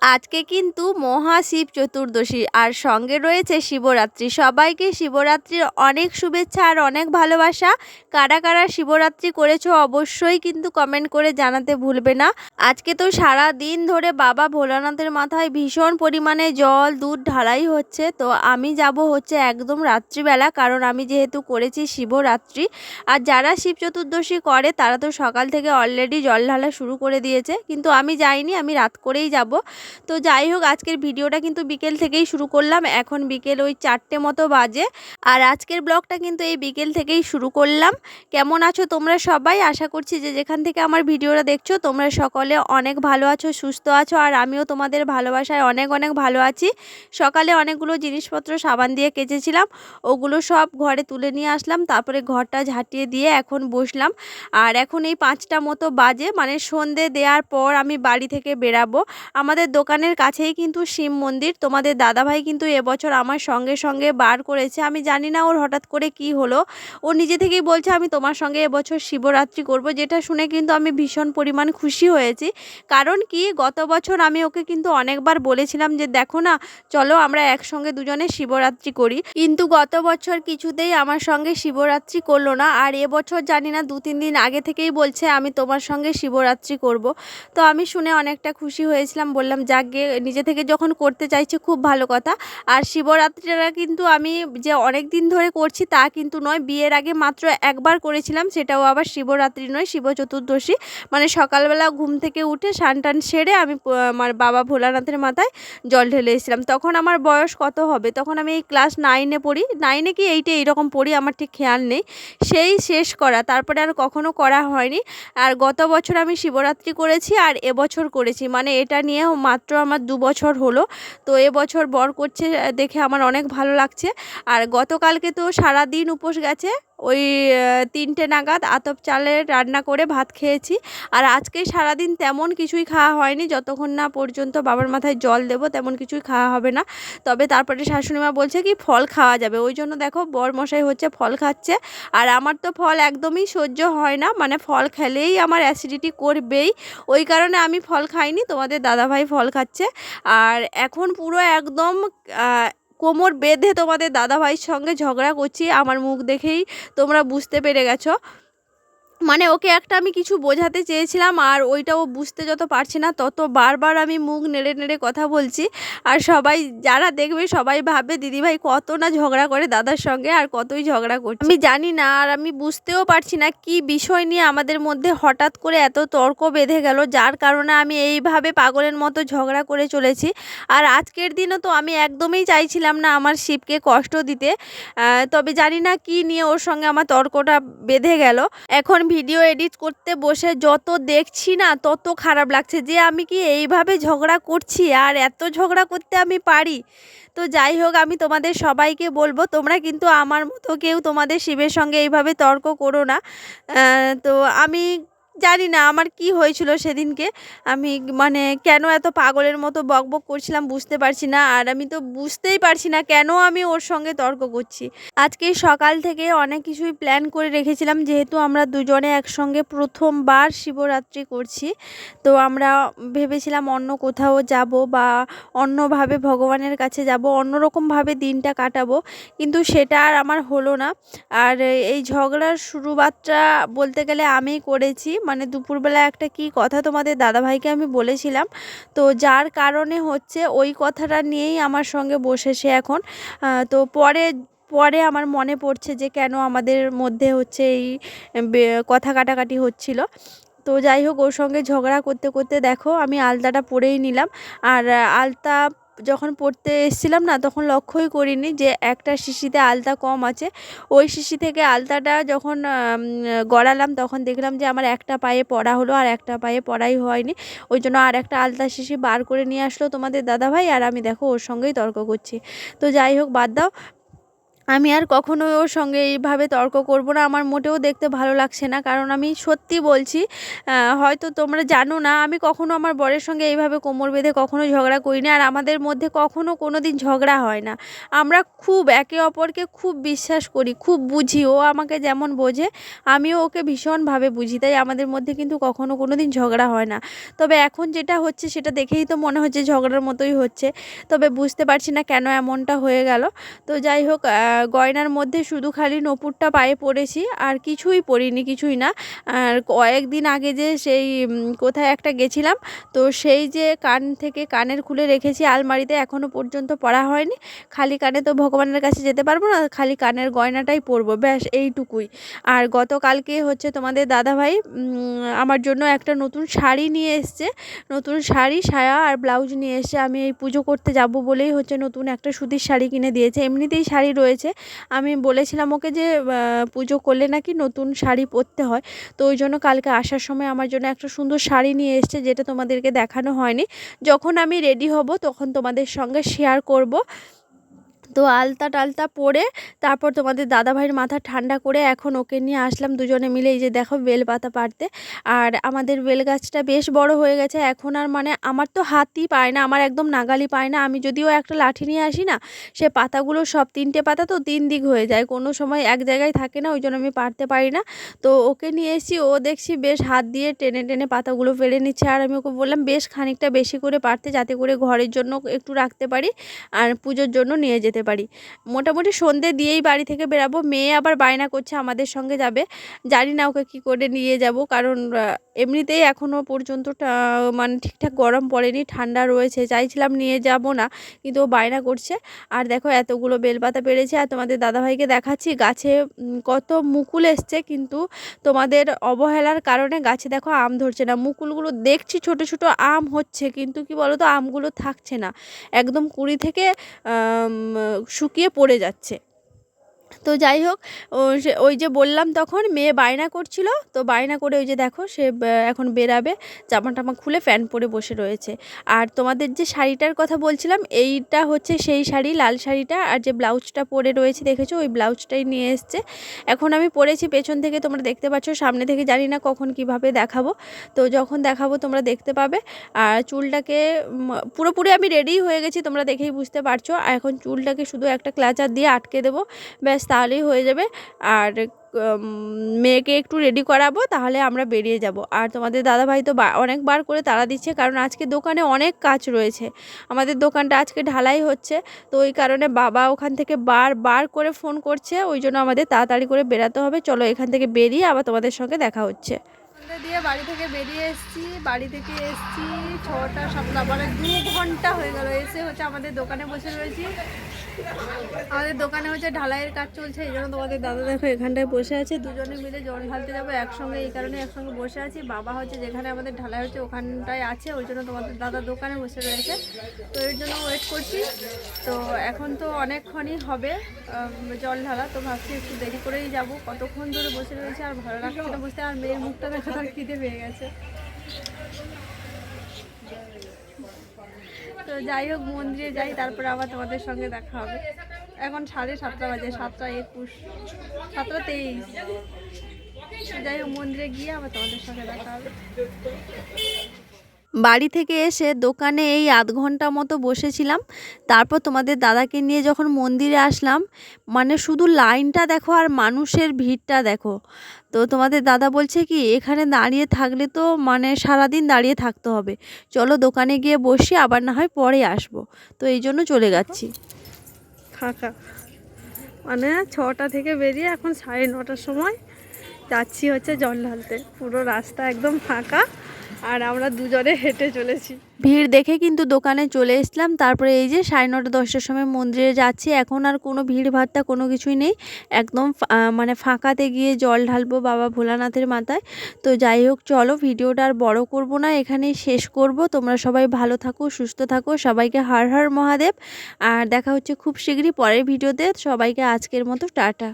আজকে কিন্তু মহাশিব চতুর্দশী আর সঙ্গে রয়েছে শিবরাত্রি। সবাইকে শিবরাত্রির অনেক শুভেচ্ছা আর অনেক ভালোবাসা। কারা কারা শিবরাত্রি করেছো অবশ্যই কিন্তু কমেন্ট করে জানাতে ভুলবে না। আজকে তো সারা দিন ধরে বাবা ভোলানাথের মাথায় ভীষণ পরিমাণে জল দুধ ঢালাই হচ্ছে। তো আমি যাব হচ্ছে একদম রাত্রিবেলা, কারণ আমি যেহেতু করেছি শিবরাত্রি। আর যারা শিব চতুর্দশী করে তারা তো সকাল থেকে অলরেডি জল ঢালা শুরু করে দিয়েছে, কিন্তু আমি যাইনি, আমি রাত করেই যাব। তো যাই হোক, আজকের ভিডিওটা কিন্তু বিকেল থেকেই শুরু করলাম। এখন বিকেল ওই 4টে মতো বাজে। আর আজকের ব্লগটা কিন্তু এই বিকেল থেকেই শুরু করলাম। কেমন আছো তোমরা সবাই? আশা করছি যে যেখান থেকে আমার ভিডিওটা দেখছো তোমরা সকলে অনেক ভালো আছো, সুস্থ আছো। আর আমিও তোমাদের ভালোবাসায় অনেক অনেক ভালো আছি। সকালে অনেকগুলো জিনিসপত্র সাবান দিয়ে কেচেছিলাম, ওগুলো সব ঘরে তুলে নিয়ে আসলাম। তারপরে ঘরটা ঝাঁটিয়ে দিয়ে এখন বসলাম। আর এখন এই 5টা মতো বাজে, মানে সন্ধে দেওয়ার পর আমি বাড়ি থেকে বেরাবো। আমাদের দোকানের কাছেই কিন্তু শিব মন্দির। তোমাদের দাদাভাই কিন্তু এবছর আমার সঙ্গে সঙ্গে বার করেছে। আমি জানি না ওর হঠাৎ করে কি হলো, ও নিজে থেকেই বলছে আমি তোমার সঙ্গে এবছর শিবরাত্রি করব, যেটা শুনে কিন্তু আমি ভীষণ পরিমাণ খুশি হয়েছি। কারণ কি, গত বছর আমি ওকে কিন্তু অনেকবার বলেছিলাম যে দেখো না, চলো আমরা একসঙ্গে দুজনে শিবরাত্রি করি, কিন্তু গত বছর কিছুতেই আমার সঙ্গে শিবরাত্রি করলো না। আর এবছর জানি না 2-3 দিন আগে থেকেই বলছে আমি তোমার সঙ্গে শিবরাত্রি করব। তো আমি শুনে অনেকটা খুশি হয়েছিলাম, বললাম যাক গে, নিজে থেকে যখন করতে চাইছে খুব ভালো কথা। আর শিবরাত্রিটা কিন্তু আমি যে অনেক দিন ধরে করছি তা কিন্তু নয়, বিয়ের আগে মাত্র একবার করেছিলাম, সেটাও আবার শিবরাত্রি নয়, শিব চতুর্দশী। মানে সকালবেলা ঘুম থেকে উঠে স্নান টান সেরে আমি আমার বাবা ভোলানাথের মাথায় জল ঢেলে এসেছিলাম। তখন আমার বয়স কত হবে, তখন আমি এই ক্লাস 9-এ পড়ি, 9-এ কি 8-এ এইরকম পড়ি, আমার ঠিক খেয়াল নেই। সেই শেষ করা, তারপরে আর কখনো করা হয়নি। আর গত বছর আমি শিবরাত্রি করেছি আর এবছর করেছি, মানে এটা নিয়েও মাত্র আমার 2 বছর হলো। তো এবছর বর করছে দেখে আমার অনেক ভালো লাগছে। আর গতকালকে তো সারাদিন উপোস গেছে, ওই 3টে নাগাদ আতপ চালের রান্না করে ভাত খেয়েছি। আর আজকে সারাদিন তেমন কিছুই খাওয়া হয়নি, যতক্ষণ না পর্যন্ত বাবার মাথায় জল দেবো তেমন কিছুই খাওয়া হবে না। তবে তারপরে শাশুড়িমা বলছে কি ফল খাওয়া যাবে, ওই জন্য দেখো বরমশাই হচ্ছে ফল খাচ্ছে। আর আমার তো ফল একদমই সহ্য হয় না, মানে ফল খেলেই আমার অ্যাসিডিটি করবেই, ওই কারণে আমি ফল খাইনি। তোমাদের দাদাভাই ফল খাচ্ছে। আর এখন পুরো একদম কোমর বেঁধে তোমাদের দাদাভাইয়ের সঙ্গে ঝগড়া করছি, আমার মুখ দেখেই তোমরা বুঝতে পেরে গেছো। মানে ওকে একটা আমি কিছু বোঝাতে চেয়েছিলাম, আর ওইটা ও বুঝতে যত পারছে না তত বারবার আমি মুখ নেড়ে নেড়ে কথা বলছি। আর সবাই যারা দেখবে সবাই ভাববে দিদিভাই কত না ঝগড়া করে দাদার সঙ্গে, আর কতই ঝগড়া করছে আমি জানি না। আর আমি বুঝতেও পারছি না কি বিষয় নিয়ে আমাদের মধ্যে হঠাৎ করে এত তর্ক বেঁধে গেল, যার কারণে আমি এইভাবে পাগলের মতো ঝগড়া করে চলেছি। আর আজকের দিনও তো আমি একদমই চাইছিলাম না আমার শিবকে কষ্ট দিতে, তবে জানি না কি নিয়ে ওর সঙ্গে আমার তর্কটা বেঁধে গেল। এখন ভিডিও এডিট করতে বসে যত দেখছি না তত খারাপ লাগছে যে আমি কি এইভাবে ঝগড়া করছি, আর এত ঝগড়া করতে আমি পারি। তো যাই হোক, আমি তোমাদের সবাইকে বলবো তোমরা কিন্তু আমার মতো কেউ তোমাদের শিবের সঙ্গে এইভাবে তর্ক করো না। তো আমি জানি না আমার কি হয়েছিল সেদিনকে, আমি মানে কেন এত পাগলের মতো বকবক করছিলাম বুঝতে পারছি না। আর আমি তো বুঝতেই পারছি না কেন আমি ওর সঙ্গে তর্ক করছি। আজকে সকাল থেকে অনেক কিছুই প্ল্যান করে রেখেছিলাম, যেহেতু আমরা দুজনে একসঙ্গে প্রথমবার শিবরাত্রি করছি। তো আমরা ভেবেছিলাম অন্য কোথাও যাব বা অন্যভাবে ভগবানের কাছে যাব, অন্যরকমভাবে দিনটা কাটাবো, কিন্তু সেটা আর আমার হলো না। আর এই ঝগড়ার শুরুবাতটা বলতে গেলে আমিই করেছি, মানে দুপুরবেলা একটা কি কথা তোমাদের দাদাভাইকে আমি বলেছিলাম, তো যার কারণে হচ্ছে ওই কথাটা নিয়েই আমার সঙ্গে বসেছে এখন। তো পরে পরে আমার মনে পড়ছে যে কেন আমাদের মধ্যে হচ্ছে এই কথা কাটাকাটি হচ্ছিল। তো যাই হোক, ওর সঙ্গে ঝগড়া করতে করতে দেখো আমি আলতাটা পরেই নিলাম। আর আলতা যখন পরতে এসেছিলাম না, তখন লক্ষ্যই করিনি যে একটা শিশিতে আলতা কম আছে। ওই শিশি থেকে আলতাটা যখন গড়ালাম তখন দেখলাম যে আমার একটা পায়ে পরা হলো আর একটা পায়ে পরাই হয়নি। ওই জন্য আর একটা আলতা শিশি বার করে নিয়ে আসলো তোমাদের দাদাভাই, আর আমি দেখো ওর সঙ্গেই তর্ক করছি। তো যাই হোক, বাদ দাও। আমি আর কখনোই ওর সঙ্গে এইভাবে তর্ক করব না। আমার মোটেও দেখতে ভালো লাগছে না, কারণ আমি সত্যি বলছি, হয়তো তোমরা জানো না, আমি কখনো আমার বরের সঙ্গে এইভাবে কোমর বেঁধে কখনো ঝগড়া করিনি, আর আমাদের মধ্যে কখনো কোনো দিন ঝগড়া হয় না। আমরা খুব একে অপরকে খুব বিশ্বাস করি, খুব বুঝি। ও আমাকে যেমন বোঝে আমিও ওকে ভীষণভাবে বুঝি, তাই আমাদের মধ্যে কিন্তু কখনো কোনো দিন ঝগড়া হয় না। তবে এখন যেটা হচ্ছে সেটা দেখেই তো মনে হচ্ছে ঝগড়ার মতোই হচ্ছে, তবে বুঝতে পারছি না কেন এমনটা হয়ে গেল। তো যাই হোক, গয়নার মধ্যে শুধু খালি নূপুরটা পায়ে পরেছি, আর কিছুই পরিনি, কিছুই না। আর কয়েকদিন আগে যে সেই কোথায় একটা গেছিলাম, তো সেই যে কান থেকে কানের খুলে রেখেছি আলমারিতে, এখনও পর্যন্ত পরা হয়নি। খালি কানে তো ভগবানের কাছে যেতে পারবো না, খালি কানের গয়নাটাই পরবো, ব্যাস এইটুকুই। আর গতকালকে হচ্ছে তোমাদের দাদাভাই আমার জন্য একটা নতুন শাড়ি নিয়ে এসছে, নতুন শাড়ি, সায়া আর ব্লাউজ নিয়ে এসছে। আমি এই পুজো করতে যাব বলেই হচ্ছে নতুন একটা সুতির শাড়ি কিনে দিয়েছে। এমনিতেই শাড়ি রয়েছে, আমি বলেছিলাম ওকে যে পুজো করলে নাকি নতুন শাড়ি পরতে হয়, তো ওই জন্য কালকে আসার সময় আমার জন্য একটা সুন্দর শাড়ি নিয়ে এসছে, যেটা তোমাদেরকে দেখানো হয়নি। যখন আমি রেডি হব তখন তোমাদের সঙ্গে শেয়ার করব। তো আলতা টালতা পরে তারপর তোমাদের দাদাভাইয়ের মাথা ঠান্ডা করে এখন ওকে নিয়ে আসলাম দুজনে মিলে। এই যে দেখো বেল পাতা পাড়তে, আর আমাদের বেল গাছটা বেশ বড় হয়ে গেছে এখন, আর মানে আমার তো হাতই পায় না, আমার একদম নাগালই পায় না। আমি যদিও একটা লাঠি নিয়ে আসি না, সে পাতাগুলো সব 3টে পাতা তো 3 দিক হয়ে যায়, কোনো সময় এক জায়গায় থাকে না, ওই জন্য আমি পারতে পারি না। তো ওকে নিয়ে এসেছি, ও দেখছি বেশ হাত দিয়ে টেনে টেনে পাতাগুলো ফেলে নিচ্ছে, আর আমি ওকে বললাম বেশ খানিকটা বেশি করে পারতে, যাতে করে ঘরের জন্য একটু রাখতে পারি আর পুজোর জন্য নিয়ে যেতে পারি। মোটামুটি সন্ধে দিয়েই বাড়ি থেকে বেরাবো। মেয়ে আবার বায়না করছে আমাদের সঙ্গে যাবে, জানি না ওকে কী করে নিয়ে যাব, কারণ এমনিতেই এখনও পর্যন্ত মানে ঠিকঠাক গরম পড়েনি, ঠান্ডা রয়েছে। চাইছিলাম নিয়ে যাব না, কিন্তু ও বায়না করছে। আর দেখো এতগুলো বেলপাতা পেরেছে, আর তোমাদের দাদাভাইকে দেখাচ্ছি গাছে কত মুকুল এসছে, কিন্তু তোমাদের অবহেলার কারণে গাছে দেখো আম ধরছে না। মুকুলগুলো দেখছি ছোট ছোট আম হচ্ছে, কিন্তু কি বলো তো, আমগুলো থাকছে না, একদম কুড়ি থেকে শুকিয়ে পড়ে যাচ্ছে। তো যাই হোক, ওই যে বললাম তখন মেয়ে বায়না করছিল, তো বায়না করে ওই যে দেখো সে এখন বেরাবে, জামা টামা খুলে ফ্যান পরে বসে রয়েছে। আর তোমাদের যে শাড়িটার কথা বলছিলাম, এইটা হচ্ছে সেই শাড়ি, লাল শাড়িটা, আর যে ব্লাউজটা পরে রয়েছে দেখেছো, ওই ব্লাউজটাই নিয়ে এসছে। এখন আমি পরেছি পেছন থেকে, তোমরা দেখতে পাচ্ছ, সামনে থেকে জানি না কখন কিভাবে দেখাবো, তো যখন দেখাবো তোমরা দেখতে পাবে। আর চুলটাকে পুরোপুরি আমি রেডি হয়ে গেছি, তোমরা দেখেই বুঝতে পারছো। আর এখন চুলটাকে শুধু একটা ক্লাচার দিয়ে আটকে দেবো, ব্যাস তাহলেই হয়ে যাবে। আর মেয়েকে একটু রেডি করাবো, তাহলে আমরা বেরিয়ে যাব। আর তোমাদের দাদাভাই তো অনেকবার করে তাড়া দিচ্ছে, কারণ আজকে দোকানে অনেক কাজ রয়েছে, আমাদের দোকানটা আজকে ঢালাই হচ্ছে, তো ওই কারণে বাবা ওখান থেকে বার করে ফোন করছে, ওই জন্য আমাদের তাড়াতাড়ি করে বেরাতে হবে। চলো এখান থেকে বেরিয়ে আবার তোমাদের সঙ্গে দেখা হচ্ছে। দিয়ে বাড়ি থেকে বেরিয়ে এসেছি, বাড়ি থেকে এসেছি 6টা 7টা, মানে 2 ঘন্টা হয়ে গেল। এসে হচ্ছে আমাদের দোকানে বসে রয়েছি, আমাদের দোকানে হচ্ছে ঢালাইয়ের কাজ চলছে, এই জন্য তোমাদের দাদা দেখো এখানটায় বসে আছে, দুজনে মিলে জল ঢালতে যাবো একসঙ্গে, এই কারণে একসঙ্গে বসে আছি। বাবা হচ্ছে যেখানে আমাদের ঢালাই হচ্ছে ওখানটায় আছে, ওই জন্য তোমাদের দাদা দোকানে বসে রয়েছে, তো এর জন্য ওয়েট করছি। তো এখন তো অনেকক্ষণই হবে জল ঢালা, তো ভাবছি একটু দেরি করেই যাব, কতক্ষণ ধরে বসে রয়েছে আর ভালো লাগছে না বসতে, আর মেয়ের মুখটা দেখা তার খিদে পেয়ে গেছে। তো যাই হোক, মন্দিরে যাই, তারপরে আবার তোমাদের সঙ্গে দেখা হবে। এখন 7:30 বাজে, 7:21, 7:23। যাই হোক, মন্দিরে গিয়ে আবার তোমাদের সঙ্গে দেখা হবে। বাড়ি থেকে এসে দোকানে এই আধ ঘন্টা মতো বসেছিলাম, তারপর তোমাদের দাদাকে নিয়ে যখন মন্দিরে আসলাম, মানে শুধু লাইনটা দেখো আর মানুষের ভিড়টা দেখো। তো তোমাদের দাদা বলছে কি এখানে দাঁড়িয়ে থাকলে তো মানে সারাদিন দাঁড়িয়ে থাকতে হবে, চলো দোকানে গিয়ে বসি, আবার না হয় পরে আসবো। তো এই জন্য চলে যাচ্ছি। ফাঁকা, মানে 6টা থেকে বেরিয়ে এখন 9:30টার সময় যাচ্ছি হচ্ছে জল ঢালতে, পুরো রাস্তা একদম ফাঁকা, আর আমরা দুজনে হেঁটে চলেছি। ভিড় দেখে কিন্তু দোকানে চলে এসলাম, তারপরে এই যে 9:30 10টার সময় মন্দিরে যাচ্ছি। এখন আর কোনো ভিড় ভাট্টা কোনো কিছুই নেই, একদম মানে ফাঁকাতে গিয়ে জল ঢালবো বাবা ভোলানাথের মাথায়। তো যাই হোক, চলো ভিডিওটা আর বড় করব না, এখানেই শেষ করব। তোমরা সবাই ভালো থাকো, সুস্থ থাকো, সবাইকে হর হর মহাদেব। আর দেখা হচ্ছে খুব শীঘ্রই পরের ভিডিওতে। সবাইকে আজকের মতো টাটা।